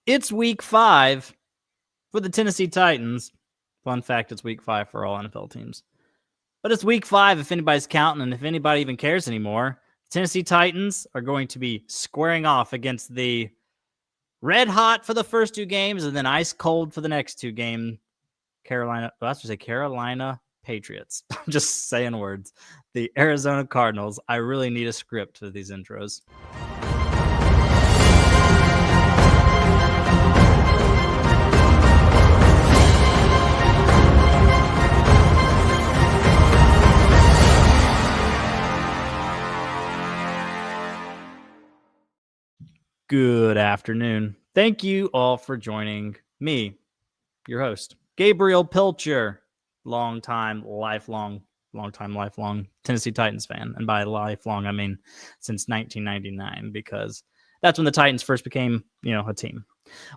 It's week 5 for the Tennessee Titans. Fun fact, it's week 5 for all NFL teams. But it's week 5 if anybody's counting, and if anybody even cares anymore. Tennessee Titans are going to be squaring off against the red hot for the first 2 games and then ice cold for the next 2 games. Carolina Patriots. I'm just saying words. The Arizona Cardinals. I really need a script for these intros. Good afternoon. Thank you all for joining me, your host, Gabriel Pilcher, lifelong Tennessee Titans fan. And by lifelong, I mean since 1999, because that's when the Titans first became, a team.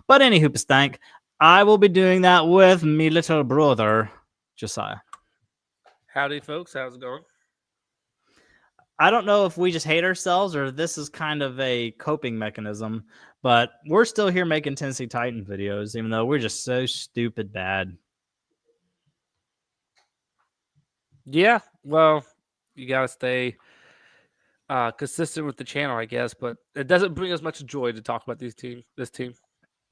But any hoopastank, I will be doing that with me little brother, Josiah. Howdy, folks. How's it going? I don't know if we just hate ourselves or this is kind of a coping mechanism, but we're still here making Tennessee Titan videos, even though we're just so stupid bad. Yeah, well, you got to stay consistent with the channel, I guess, but it doesn't bring us much joy to talk about this team.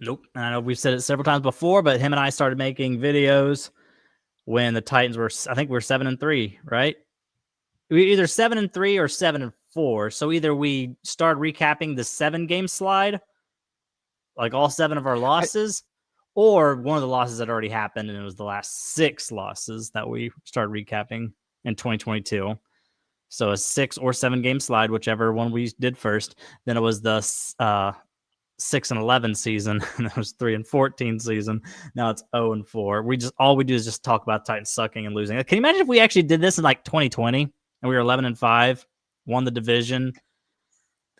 Nope. I know we've said it several times before, but him and I started making videos when the Titans were, I think we were 7-3, right? We either 7-3 or 7-4. So either we start recapping the 7-game slide, like all 7 of our losses, or one of the losses that already happened, and it was the last 6 losses that we started recapping in 2022. So a 6 or 7-game slide, whichever one we did first. Then it was the 6-11 season, and it was 3-14 season. Now it's 0-4. All we do is just talk about Titans sucking and losing. Can you imagine if we actually did this in like 2020? And we were 11-5, won the division,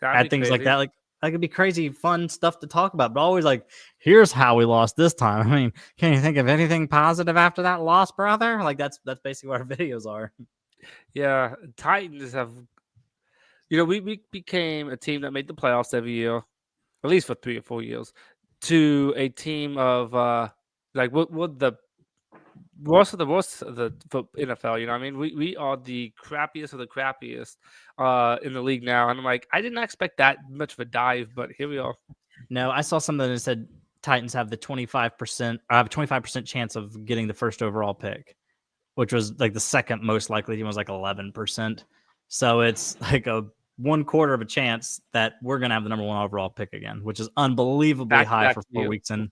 had things like that. Like that could be crazy, fun stuff to talk about. But always like, here's how we lost this time. I mean, can you think of anything positive after that loss, brother? Like that's basically what our videos are. Yeah, Titans have. We became a team that made the playoffs every year, at least for 3 or 4 years, to a team of what the worst of the NFL. You know what I mean? We are the crappiest of the crappiest in the league now. And I'm like, I did not expect that much of a dive, but here we are. No, I saw something that said Titans have the 25% chance of getting the first overall pick, which was like the second most likely team was like 11%. So it's like a 1/4 of a chance that we're going to have the number 1 overall pick again, which is unbelievably high for 4 weeks in.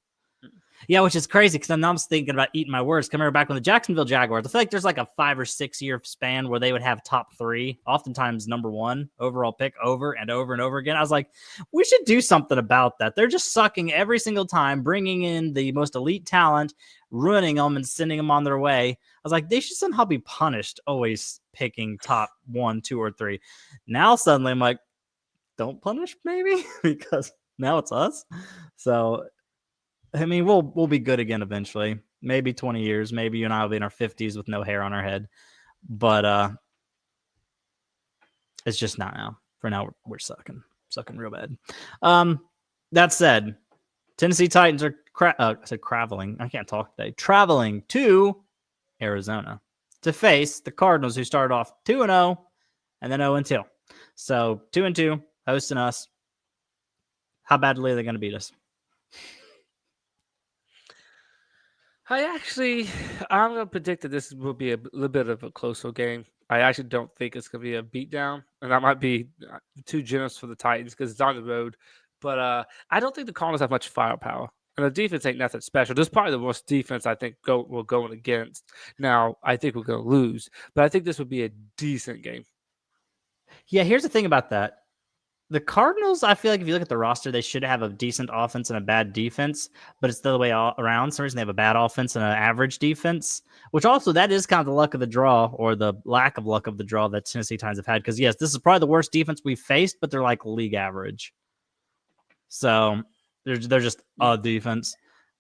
Yeah, which is crazy because I'm thinking about eating my words. Remember back when the Jacksonville Jaguars, I feel like there's like a 5 or 6 year span where they would have top 3, oftentimes number 1 overall pick over and over and over again. I was like, we should do something about that. They're just sucking every single time, bringing in the most elite talent, ruining them and sending them on their way. I was like, they should somehow be punished, always picking top 1, 2, or 3. Now suddenly I'm like, don't punish maybe because now it's us. So I mean, we'll be good again eventually. Maybe 20 years. Maybe you and I will be in our 50s with no hair on our head. But it's just not now. For now, we're sucking real bad. That said, Tennessee Titans are traveling. I can't talk today. Traveling to Arizona to face the Cardinals, who started off 2-0 and then 0-2. So 2-2 hosting us. How badly are they going to beat us? I'm going to predict that this will be a little bit of a closer game. I actually don't think it's going to be a beatdown, and that might be too generous for the Titans because it's on the road. But I don't think the Cardinals have much firepower, and the defense ain't nothing special. This is probably the worst defense I think we're going against. Now, I think we're going to lose, but I think this would be a decent game. Yeah, here's the thing about that. The Cardinals, I feel like if you look at the roster, they should have a decent offense and a bad defense, but it's the other way around. For some reason, they have a bad offense and an average defense, which also that is kind of the luck of the draw or the lack of luck of the draw that Tennessee Titans have had. Because, yes, this is probably the worst defense we've faced, but they're like league average. So they're just a defense.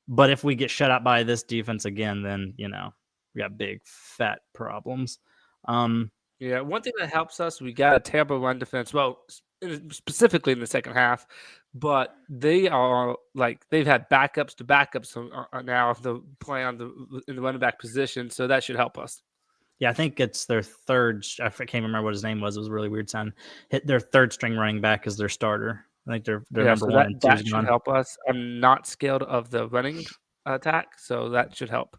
But if we get shut out by this defense again, then, we got big, fat problems. Yeah, one thing that helps us, we got a terrible run defense. Well, specifically in the second half, but they are like they've had backups to backups now the play on in the running back position, so that should help us. Yeah, I think it's their third. I can't remember what his name was. It was a really weird sound. Hit their third string running back as their starter. I think their number So one and two is that should gone. help us. I'm not scared of the running attack, so that should help.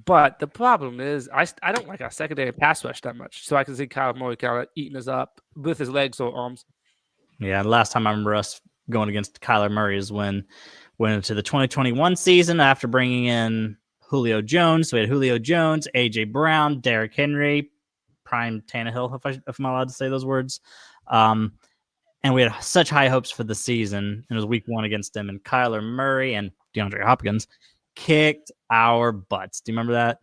But the problem is, I don't like our secondary pass rush that much, so I can see Kyle Murray kind of eating us up with his legs or arms. Yeah, the last time I remember us going against Kyler Murray is when went into the 2021 season after bringing in Julio Jones. So we had Julio Jones, AJ Brown, Derrick Henry, prime Tannehill, if I'm allowed to say those words. And we had such high hopes for the season. It was week one against them, and Kyler Murray and DeAndre Hopkins kicked our butts. Do you remember that?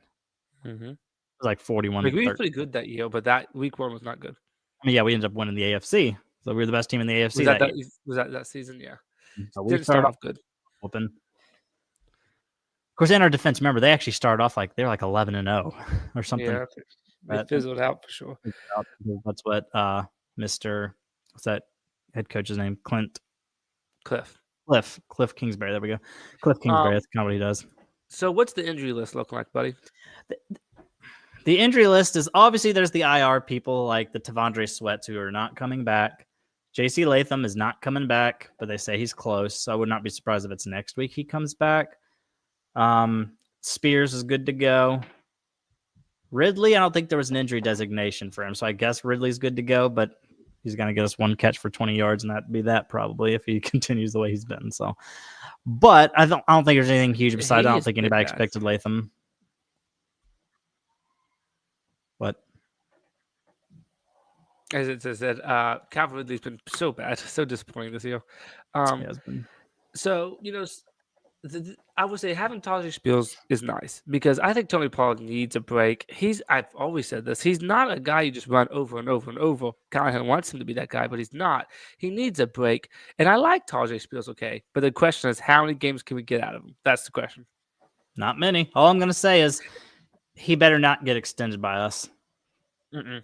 Mm-hmm. It was like 41. Like, we were pretty good that year, but that week one was not good. I mean, yeah, we ended up winning the AFC. So we were the best team in the AFC was that season? Yeah. So we Didn't start off good. Open. Of course, in our defense, remember they actually started off like they're like 11-0 or something. Yeah, they fizzled out for sure. That's what Mr. What's that head coach's name? Cliff Kingsbury. There we go. Cliff Kingsbury. That's kind of what he does. So what's the injury list look like, buddy? The injury list is obviously there's the IR people like the Tavondre Sweats who are not coming back. JC Latham is not coming back, but they say he's close. So I would not be surprised if it's next week he comes back. Spears is good to go. Ridley, I don't think there was an injury designation for him, so I guess Ridley's good to go, but he's going to get us one catch for 20 yards, and that'd be that probably if he continues the way he's been. So, but I don't think there's anything huge besides. I don't think anybody expected Latham. What? As it said, Calvin Ridley's been so bad, so disappointing this year. So I would say having Tajay Spears is nice because I think Tony Pollard needs a break. I've always said this. He's not a guy you just run over and over and over. Callahan wants him to be that guy, but he's not. He needs a break. And I like Tajay Spears, okay. But the question is, how many games can we get out of him? That's the question. Not many. All I'm going to say is he better not get extended by us. No.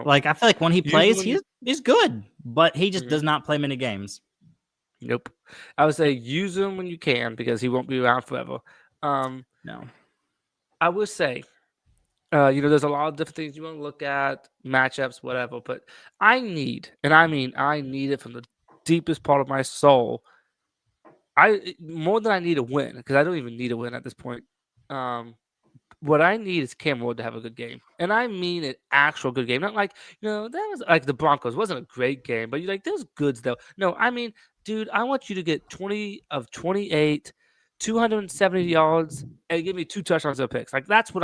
Like, I feel like when he plays, he's good, but he just does not play many games. Nope. I would say use him when you can because he won't be around forever. No. I would say, there's a lot of different things you want to look at, matchups, whatever. But I need it from the deepest part of my soul. More than I need a win because I don't even need a win at this point. What I need is Cam Ward to have a good game. And I mean an actual good game. Not like, that was like the Broncos. It wasn't a great game, but you're like, there's goods though. No, I mean, dude, I want you to get 20 of 28, 270 yards, and give me 2 touchdowns or picks. Like, that's what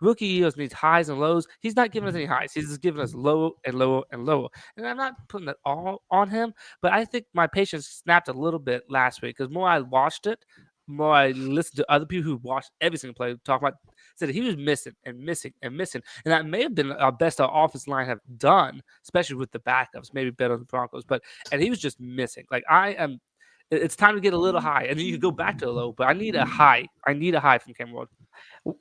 rookie years needs highs and lows. He's not giving us any highs. He's just giving us lower and lower and lower. And I'm not putting that all on him, but I think my patience snapped a little bit last week because more I watched it, more I listened to other people who watched every single play talk about, said he was missing and missing and missing. And that may have been our best our offensive line have done, especially with the backups, maybe better than the Broncos. And he was just missing. Like, it's time to get a little high. And then you can go back to a low, but I need a high. I need a high from Cam Ward.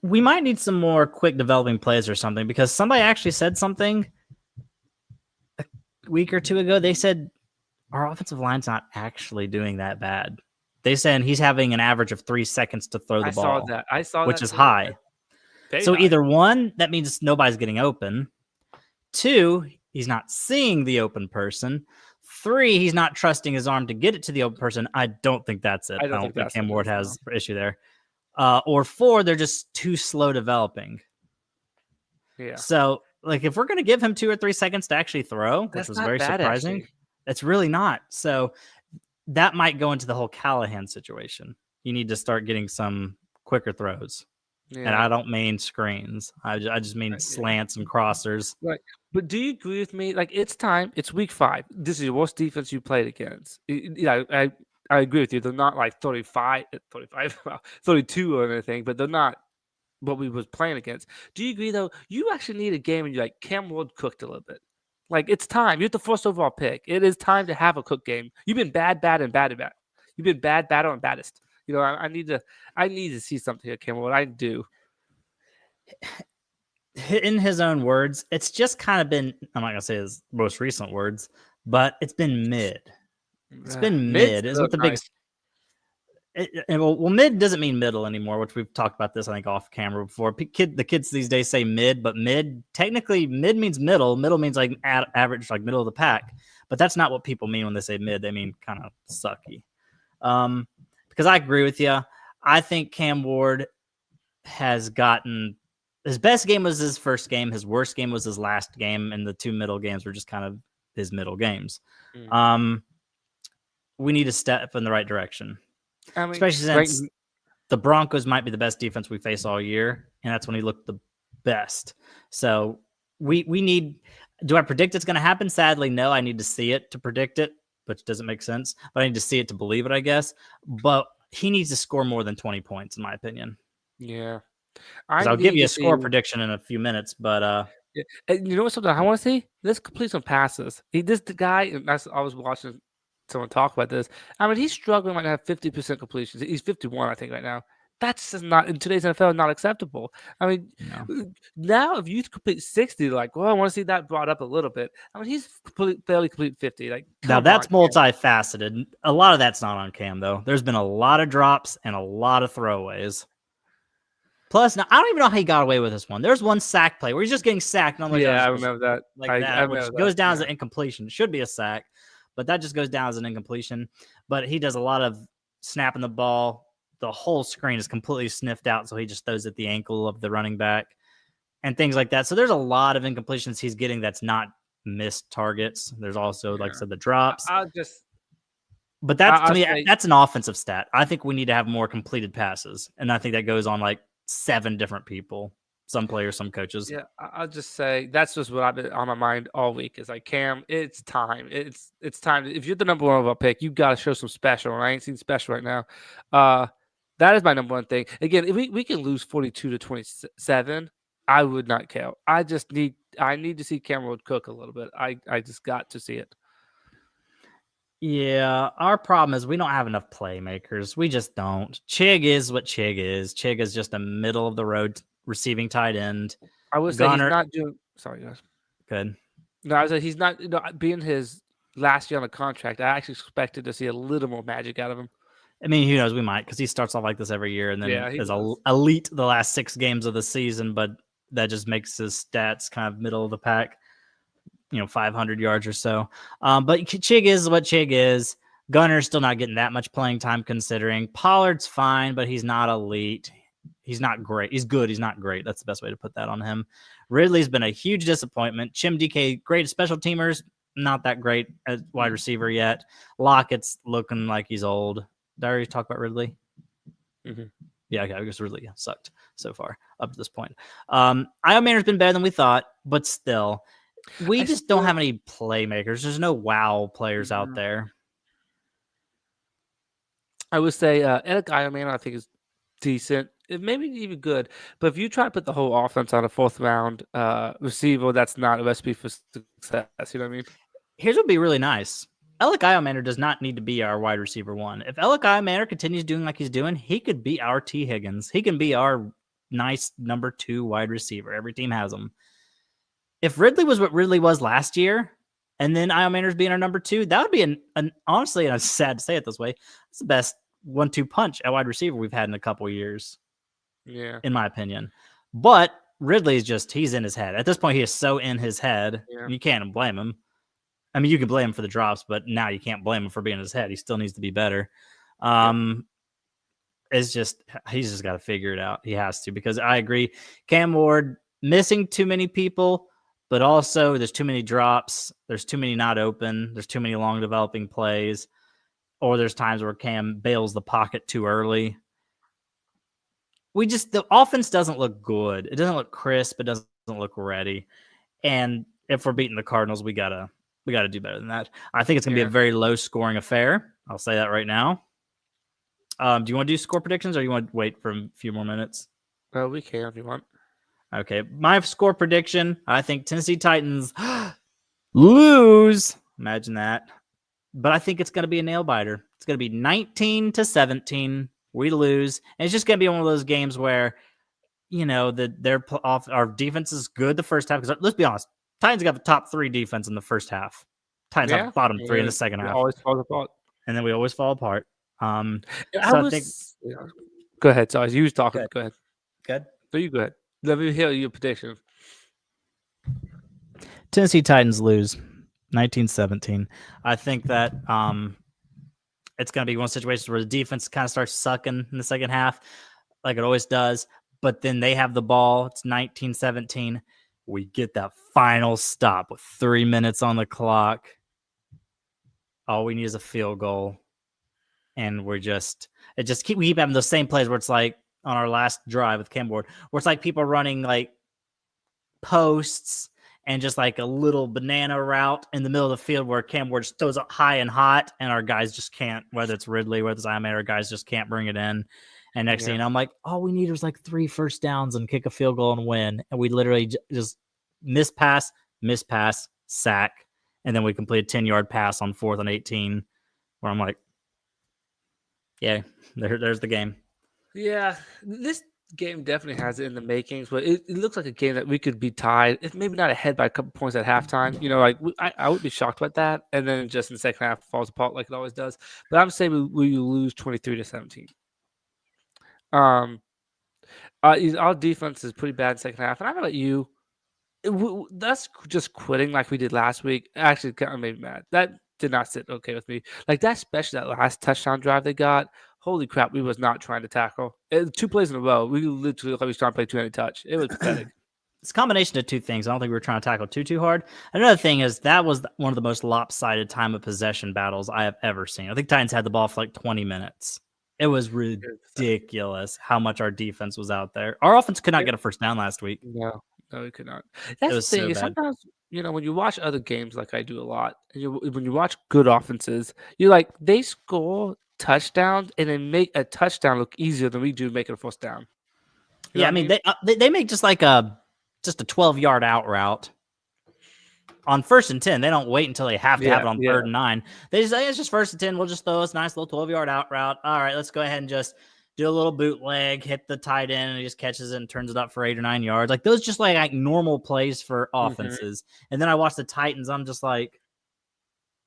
We might need some more quick developing plays or something because somebody actually said something a week or two ago. They said our offensive line's not actually doing that bad. They said he's having an average of 3 seconds to throw the ball. I saw that. Which is high. So either one, that means nobody's getting open. 2, he's not seeing the open person. 3, he's not trusting his arm to get it to the open person. I don't think that's it. I don't think Cam Ward has an issue there. Or 4, they're just too slow developing. Yeah. So, like, if we're going to give him 2 or 3 seconds to actually throw, which was very surprising, it's really not. So that might go into the whole Callahan situation. You need to start getting some quicker throws. Yeah. And I don't mean screens. I just mean slants and crossers. Right. But do you agree with me? Like, it's time. It's week 5. This is your worst defense you played against. I agree with you. They're not like 32 or anything, but they're not what we was playing against. Do you agree, though? You actually need a game and you're like, Cam Ward cooked a little bit. Like, it's time. You're the first overall pick. It is time to have a cook game. You've been bad, and bad. You've been bad, and baddest. I need to see something here, Cam Ward. I do. In his own words, it's just kind of been, I'm not going to say his most recent words, but it's been mid. It's been Mid's mid. Is still what the big. nice. Well, mid doesn't mean middle anymore, which we've talked about this, I think, off camera before. The kids these days say mid, but technically, mid means middle. Middle means like average, like middle of the pack. But that's not what people mean when they say mid. They mean kind of sucky. Because I agree with you. I think Cam Ward has gotten his best game was his first game. His worst game was his last game, and the two middle games were just kind of his middle games. We need to step in the right direction. I mean, Especially since the Broncos might be the best defense we face all year, and that's when he looked the best. So we need. Do I predict it's going to happen? Sadly, no. I need to see it to predict it, which doesn't make sense. But I need to see it to believe it, I guess. But he needs to score more than 20 points, in my opinion. Yeah, I'll give you a score prediction in a few minutes, but yeah. And you know what? Something I want to see. Let's complete some passes. The guy. And I was watching someone talk about this. I mean, he's struggling right now. 50% completions. He's 51, I think, right now. That's just not in today's NFL. Not acceptable. I mean, now if you complete 60, like, well, I want to see that brought up a little bit. I mean, he's fairly complete 50. Like, now that's multifaceted. A lot of that's not on Cam though. There's been a lot of drops and a lot of throwaways. Plus, now I don't even know how he got away with this one. There's one sack play where he's just getting sacked. And I remember that. Which goes down as an incompletion. It should be a sack, but that just goes down as an incompletion. But he does a lot of snapping the ball. The whole screen is completely sniffed out, so he just throws at the ankle of the running back and things like that. So there's a lot of incompletions he's getting that's not missed targets. There's also, like I said, the drops. But that's to me, that's an offensive stat. I think we need to have more completed passes, and I think that goes on like 7 different people, some players, some coaches. Yeah, I'll just say that's just what I've been on my mind all week. Is like, Cam, it's time. It's time. If you're the number 1 overall pick, you got to show some special. And I ain't seen special right now. That is my number 1 thing. Again, if we can lose 42-27, I would not care. I need to see Cam Ward cook a little bit. I just got to see it. Yeah, our problem is we don't have enough playmakers. We just don't. Chig is what Chig is. Chig is just a middle of the road receiving tight end. I would say he's not doing. Sorry, guys. Good. No, I was like, he's not. Being his last year on the contract, I actually expected to see a little more magic out of him. I mean, who knows? We might, because he starts off like this every year, and then is elite the last 6 games of the season, but that just makes his stats kind of middle of the pack. 500 yards or so. But Chig is what Chig is. Gunner's still not getting that much playing time considering. Pollard's fine, but he's not elite. He's not great. He's good. He's not great. That's the best way to put that on him. Ridley's been a huge disappointment. Chim DK, great special teamers, not that great as wide receiver yet. Lockett's looking like he's old. Did I already talk about Ridley? Mm-hmm. Yeah, okay, because Ridley sucked so far up to this point. Iomanner's been better than we thought, but still, we just don't have any playmakers. There's no wow players out there. I would say Eric Iomanner, I think, is decent. It may be even good. But if you try to put the whole offense on a 4th round receiver, that's not a recipe for success. You know what I mean? Here's what would be really nice. Alec Iomanner does not need to be our wide receiver 1. If Alec Iomanner continues doing like he's doing, he could be our T. Higgins. He can be our nice number 2 wide receiver. Every team has him. If Ridley was what Ridley was last year, and then Iomanner's being our number 2, that would be an honestly, and I'm sad to say it this way, it's the best 1-2 punch at wide receiver we've had in a couple of years. Yeah, in my opinion. But Ridley's he's in his head. At this point, he is so in his head. Yeah. You can't blame him. I mean, you can blame him for the drops, but now you can't blame him for being in his head. He still needs to be better. It's just, he's just got to figure it out. He has to, because I agree. Cam Ward missing too many people, but also there's too many drops. There's too many not open. There's too many long developing plays. Or there's times where Cam bails the pocket too early. The offense doesn't look good. It doesn't look crisp. It doesn't look ready. And if we're beating the Cardinals, we gotta do better than that. I think it's gonna be a very low scoring affair. I'll say that right now. Do you want to do score predictions, or you want to wait for a few more minutes? We can if you want. Okay, my score prediction. I think Tennessee Titans lose. Imagine that. But I think it's going to be a nail biter. It's going to be 19-17. We lose. And it's just going to be one of those games where, our defense is good the first half. Because let's be honest, Titans got the top 3 defense in the first half. Titans have the bottom 3 in the second half. Always falls apart. and then we always fall apart. I So I think was. Go ahead. Sorry, you was talking. good, Go ahead. good. No, you go ahead. Let me hear your prediction. Tennessee Titans lose 19-17. I think that it's going to be one of those situations where the defense kind of starts sucking in the second half, like it always does. But then they have the ball. It's 19-17. We get that final stop with 3 minutes on the clock. All we need is a field goal. And we keep having those same plays where it's like on our last drive with Cam Ward, where it's like people running like posts and just like a little banana route in the middle of the field where Cam Ward just throws up high and hot, and our guys just can't, whether it's Ridley, whether it's Iman, our guys just can't bring it in. And next thing you know, I'm like, all we need was like 3 first downs and kick a field goal and win. And we literally just miss pass, sack, and then we complete a 10-yard pass on 4th and 18, where I'm like, yeah, there's the game. Yeah, this game definitely has it in the makings, but it looks like a game that we could be tied. If maybe not ahead by a couple points at halftime. Like I would be shocked about that, and then just in the second half falls apart like it always does. But I'm saying we lose 23-17. Our defense is pretty bad in the second half, and I don't know about you. That's just quitting like we did last week. Actually, kind of made me mad. That did not sit okay with me. Like that, especially that last touchdown drive they got. Holy crap, we was not trying to tackle. 2 plays in a row. We literally like we was trying to play 2-handed touch. It was pathetic. It's a combination of 2 things. I don't think we were trying to tackle too hard. Another thing is that was one of the most lopsided time of possession battles I have ever seen. I think Titans had the ball for like 20 minutes. It was ridiculous how much our defense was out there. Our offense could not get a first down last week. No, we could not. That's the thing. So sometimes when you watch other games, like I do a lot, and when you watch good offenses, you're like they score touchdowns and they make a touchdown look easier than we do making a first down. Yeah, I mean they make just like a 12-yard out route on 1st and 10. They don't wait until they have to have it on 3rd and 9. They just say it's just 1st and 10. We'll just throw this nice little 12-yard out route. All right, let's go ahead and just do a little bootleg, hit the tight end, and he just catches it and turns it up for 8 or 9 yards. Like those just like normal plays for offenses. And then I watch the Titans. I'm just like,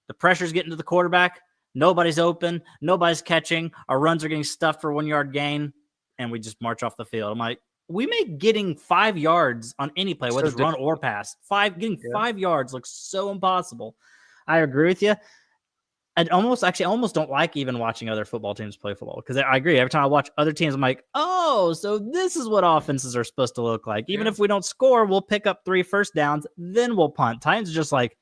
the pressure's getting to the quarterback. Nobody's open. Nobody's catching. Our runs are getting stuffed for 1-yard gain, and we just march off the field. I'm like, we make getting 5 yards on any play, whether it's run or pass. Getting 5 yards looks so impossible. I agree with you. I almost don't like even watching other football teams play football because I agree. Every time I watch other teams, I'm like, oh, so this is what offenses are supposed to look like. Even if we don't score, we'll pick up 3 first downs, then we'll punt. Titans are just like,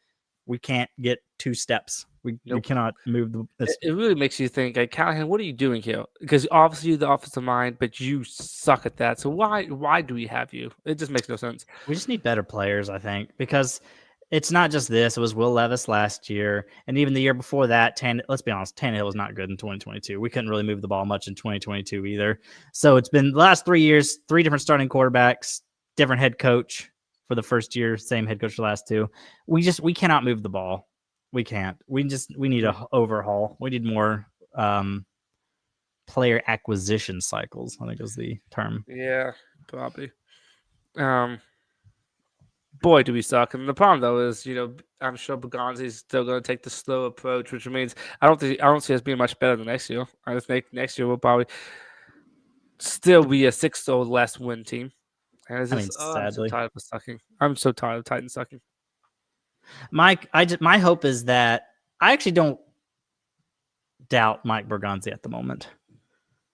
we can't get 2 steps. We cannot move this. It really makes you think, like, Callahan, what are you doing here? Because obviously you're the offensive mind, but you suck at that. So why do we have you? It just makes no sense. We just need better players, I think, because it's not just this. It was Will Levis last year, and even the year before that. Let's be honest, Tannehill was not good in 2022. We couldn't really move the ball much in 2022 either. So it's been the last 3 years, 3 different starting quarterbacks, different head coach for the first year, same head coach for the last 2. We cannot move the ball. We can't. We need an overhaul. We need more player acquisition cycles, I think is the term. Yeah, probably. Boy, do we suck. And the problem though is, I'm sure Bergonzi's still going to take the slow approach, which means I don't see us being much better than next year. I just think next year we'll probably still be a 6 or less win team. And it's just, sadly, I'm so tired of sucking. I'm so tired of Titans sucking. Mike, my hope is that I actually don't doubt Mike Bergonzi at the moment.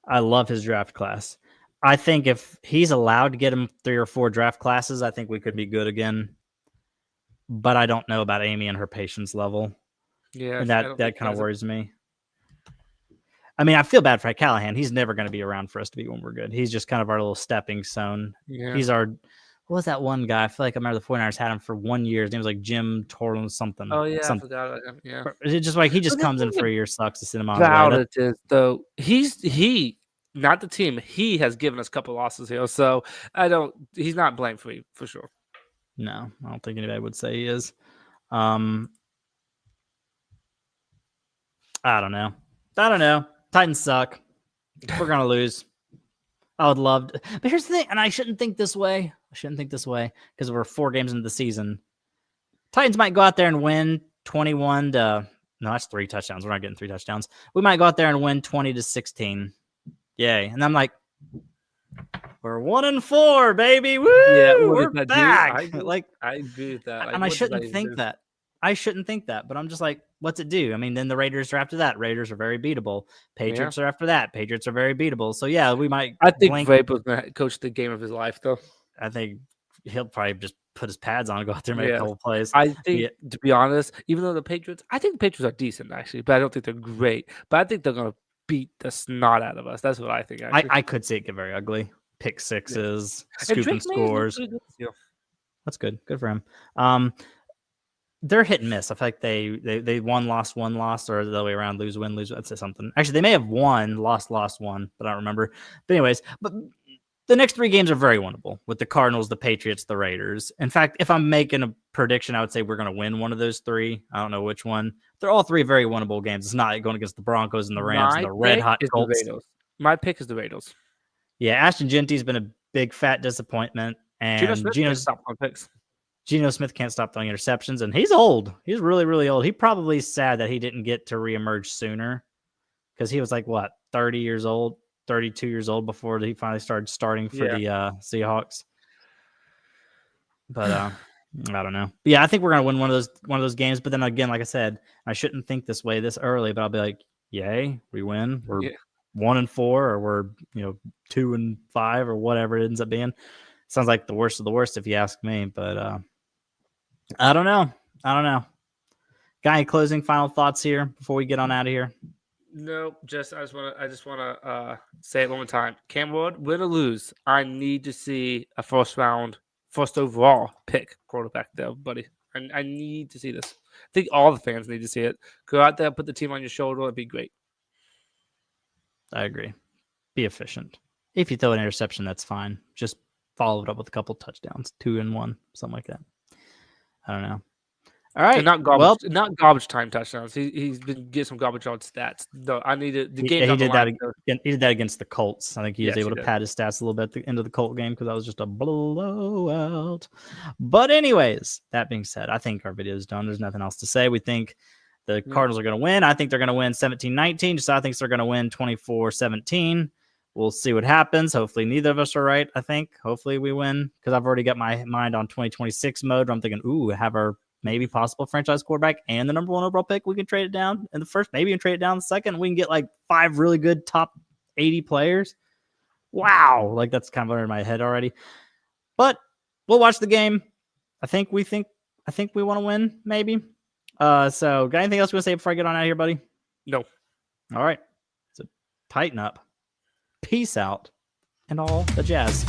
I love his draft class. I think if he's allowed to get him 3 or 4 draft classes, I think we could be good again. But I don't know about Amy and her patience level. Yeah, and that kind of worries me. I mean, I feel bad for Callahan. He's never going to be around for us to be when we're good. He's just kind of our little stepping stone. Yeah. He's our. What was that one guy? I feel like I remember the 49ers had him for 1 year. His name was like Jim Torlin something. Oh, yeah, something. I forgot about him. Yeah. It's just like he just comes in for a year, sucks to sit him on. About it is, though, he, not the team, he has given us a couple losses here. So he's not blame free for sure. No, I don't think anybody would say he is. I don't know. Titans suck. We're going to lose. I would love to. But here's the thing, and I shouldn't think this way. Because we're 4 games into the season. Titans might go out there and win 21-17 No, that's 3 touchdowns. We're not getting 3 touchdowns. We might go out there and win 20-16. Yay. And I'm like, we're 1-4, baby. Woo! Yeah, what does We're that do? back. I agree with that. Like, and I what does that shouldn't even think do? that. I shouldn't think that, but I'm just like, what's it do? I mean, then the Raiders are after that. Raiders are very beatable. Patriots are after that. Patriots are very beatable. So yeah, we might. I think Vrabel's gonna coach the game of his life, though. I think he'll probably just put his pads on and go out there and make a couple plays. I think, to be honest, even though I think the Patriots are decent actually, but I don't think they're great. But I think they're gonna beat the snot out of us. That's what I think. Actually, I could see it get very ugly. Pick sixes, scooping scores. That's good. Good for him. They're hit and miss. I feel like they won, lost, or the other way around, lose, win, lose. That's something. Actually, they may have won, lost, won, but I don't remember. But anyways, the next 3 games are very winnable with the Cardinals, the Patriots, the Raiders. In fact, if I'm making a prediction, I would say we're going to win one of those 3. I don't know which one. They're all 3 very winnable games. It's not going against the Broncos and the Rams and the red hot Colts. My pick is the Raiders. Yeah, Ashton Genty's been a big fat disappointment, and Geno Smith can't stop throwing interceptions, and he's old. He's really, really old. He probably is sad that he didn't get to reemerge sooner, because he was like, 30 years old, 32 years old before he finally started starting for the Seahawks. But I don't know. But yeah, I think we're gonna win one of those games. But then again, like I said, I shouldn't think this way this early. But I'll be like, yay, we win. We're 1-4, or we're 2-5, or whatever it ends up being. Sounds like the worst of the worst if you ask me. But I don't know. Got any closing final thoughts here before we get on out of here? No, I just want to say it one more time. Cam Ward, win or lose, I need to see a first overall pick quarterback there, buddy. I need to see this. I think all the fans need to see it. Go out there, put the team on your shoulder. It'd be great. I agree. Be efficient. If you throw an interception, that's fine. Just follow it up with a couple touchdowns, 2 and 1, something like that. I don't know. All right, and not garbage time touchdowns. He's been getting some garbage time stats. No, I needed the game. He did that. He did that against the Colts. I think he was able to pad his stats a little bit at the end of the Colt game, because that was just a blowout. But anyways, that being said, I think our video is done. There's nothing else to say. We think the Cardinals are going to win. I think they're going to win 17-19. So I think they're going to win 24-17. We'll see what happens. Hopefully neither of us are right. I think hopefully we win, because I've already got my mind on 2026 mode. Where I'm thinking, have our maybe possible franchise quarterback and the number 1 overall pick. We can trade it down in the first, maybe even trade it down in the second. We can get like 5 really good top 80 players. Wow. Like, that's kind of under my head already. But we'll watch the game. I think we want to win, maybe. So got anything else you want to say before I get on out of here, buddy? No. All right. So tighten up. Peace out and all the jazz.